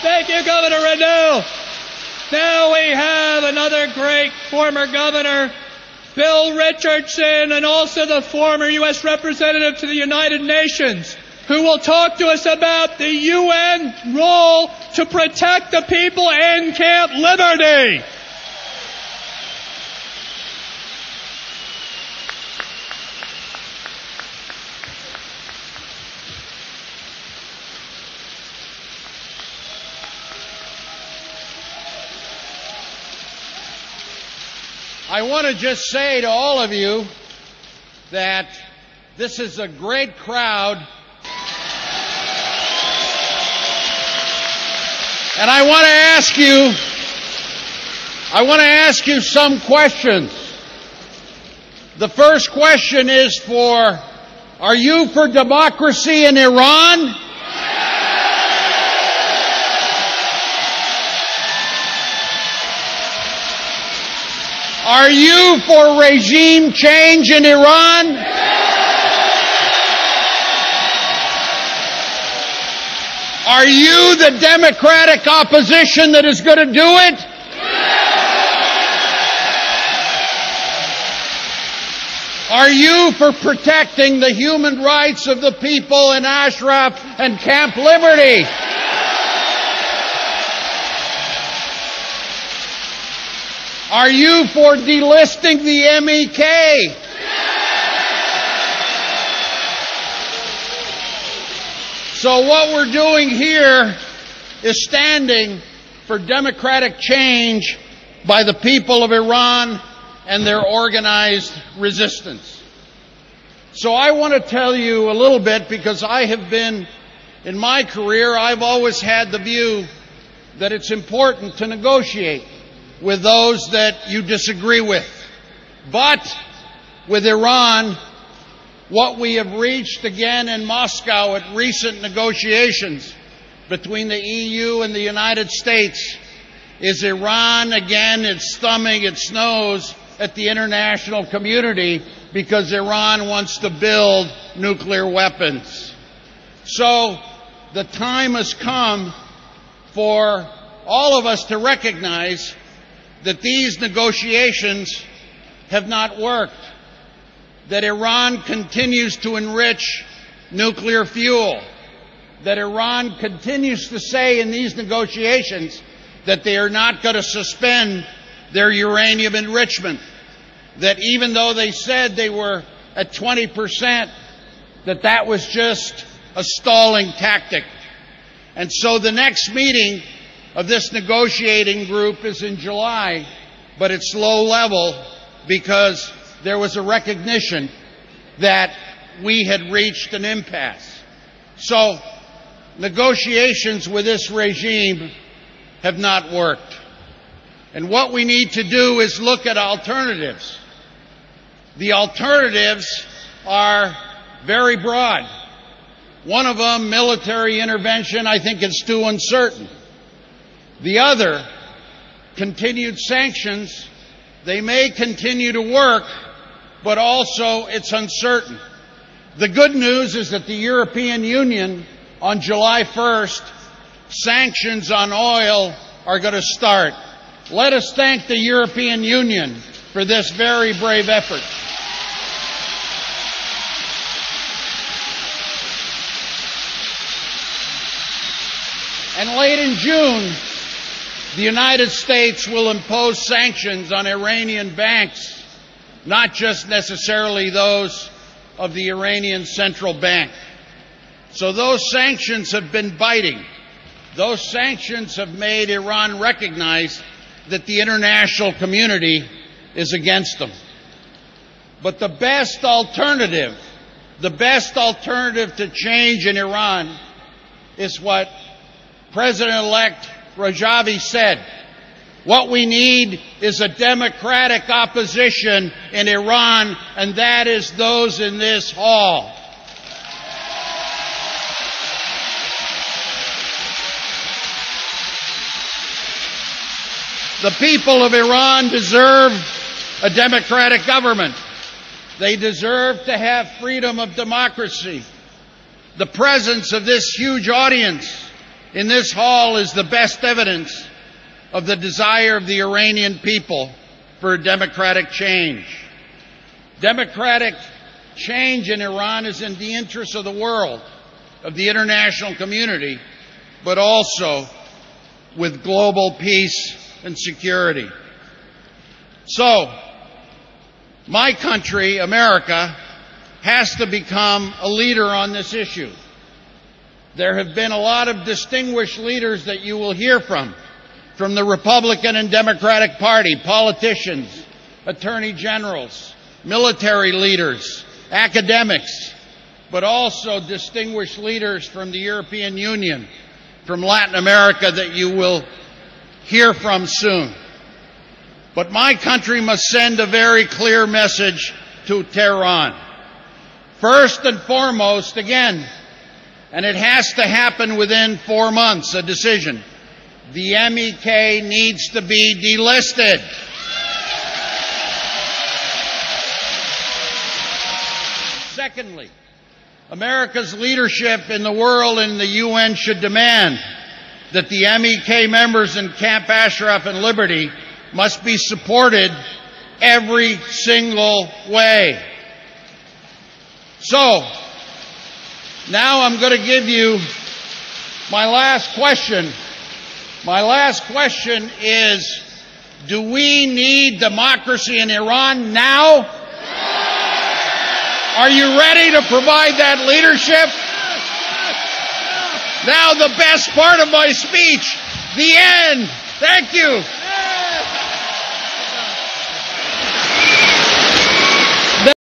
Thank you, Governor Renew. Now we have another great former governor, Bill Richardson, and also the former U.S. representative to the United Nations, who will talk to us about the UN role to protect the people in Camp Liberty. I want to just say to all of you that this is a great crowd, and I want to ask you some questions. The first question is are you for democracy in Iran? Are you for regime change in Iran? Are you the democratic opposition that is going to do it? Are you for protecting the human rights of the people in Ashraf and Camp Liberty? Are you for delisting the MEK? So what we're doing here is standing for democratic change by the people of Iran and their organized resistance. So I want to tell you a little bit, because I have been, in my career, I've always had the view that it's important to negotiate with those that you disagree with. But with Iran, what we have reached again in Moscow at recent negotiations between the EU and the United States is Iran again is thumbing its nose at the international community because Iran wants to build nuclear weapons. So the time has come for all of us to recognize that these negotiations have not worked, that Iran continues to enrich nuclear fuel, that Iran continues to say in these negotiations that they are not going to suspend their uranium enrichment, that even though they said they were at 20%, that was just a stalling tactic. And so the next meeting of this negotiating group is in July, but it's low level because there was a recognition that we had reached an impasse. So negotiations with this regime have not worked. And what we need to do is look at alternatives. The alternatives are very broad. One of them, military intervention, I think it's too uncertain. The other, continued sanctions, they may continue to work, but also it's uncertain. The good news is that the European Union, on July 1st, sanctions on oil are going to start. Let us thank the European Union for this very brave effort. And late in June, the United States will impose sanctions on Iranian banks, not just necessarily those of the Iranian Central Bank. So those sanctions have been biting. Those sanctions have made Iran recognize that the international community is against them. But the best alternative to change in Iran is what President-elect Rajavi said. What we need is a democratic opposition in Iran, and that is those in this hall. The people of Iran deserve a democratic government. They deserve to have freedom of democracy. The presence of this huge audience in this hall is the best evidence of the desire of the Iranian people for a democratic change. Democratic change in Iran is in the interest of the world, of the international community, but also with global peace and security. So, my country, America, has to become a leader on this issue. There have been a lot of distinguished leaders that you will hear from the Republican and Democratic Party, politicians, attorney generals, military leaders, academics, but also distinguished leaders from the European Union, from Latin America that you will hear from soon. But my country must send a very clear message to Tehran. First and foremost, again, and it has to happen within 4 months, a decision. The MEK needs to be delisted. Secondly, America's leadership in the world and the UN should demand that the MEK members in Camp Ashraf and Liberty must be supported every single way. So, now I'm going to give you my last question. My last question is, do we need democracy in Iran now? Are you ready to provide that leadership? Now the best part of my speech, the end. Thank you.